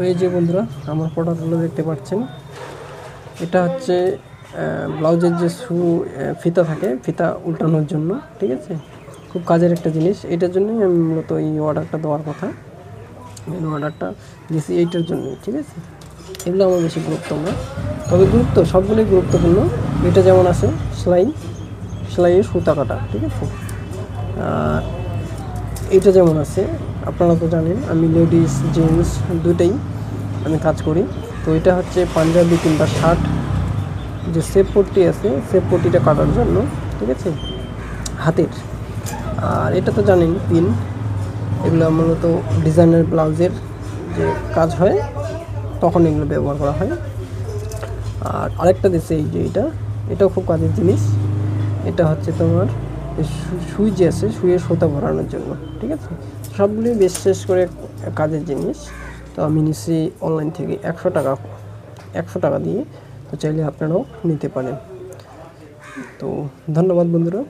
এই যে বন্ধুরা আমার প্রোডাক্টগুলো দেখতে পাচ্ছেন, এটা হচ্ছে ব্লাউজের যে ফিতা থাকে, ফিতা উল্টানোর জন্য, ঠিক আছে। খুব কাজের একটা জিনিস, এটার জন্যই আমি মূলত এই অর্ডারটা দেওয়ার কথা। মেন অর্ডারটা দিয়েছি এইটার জন্যই, ঠিক আছে। এগুলো আমার বেশি গুরুত্ব না, তবে সবগুলোই গুরুত্বপূর্ণ। এটা যেমন আছে সেলাইয়ের সুতা কাটা, ঠিক আছে। আর এইটা যেমন আছে, আপনারা তো জানেন আমি লেডিস জেন্টস দুটেই আমি কাজ করি। তো এটা হচ্ছে পাঞ্জাবি কিংবা শার্ট যে সেপ পট্টি আছে, সেপ পট্টিটা কাটার জন্য, ঠিক আছে, হাতের। আর এটা তো জানেন পিন, এগুলো মূলত ডিজাইনার ব্লাউজের যে কাজ হয় তখন এগুলো ব্যবহার করা হয়। আর আরেকটা দিচ্ছে এই যে এটাও খুব কাজের জিনিস। এটা হচ্ছে তোমার সুই যে আছে, সুইয়ের সুতা ভরানোর জন্য, ঠিক আছে। সবগুলোই বিশেষ করে কাজের জিনিস। তো আমি নিচ্ছি অনলাইন থেকে 100 টাকা দিয়ে। তো চাইলে আপনারাও নিতে পারেন। তো ধন্যবাদ বন্ধুরা।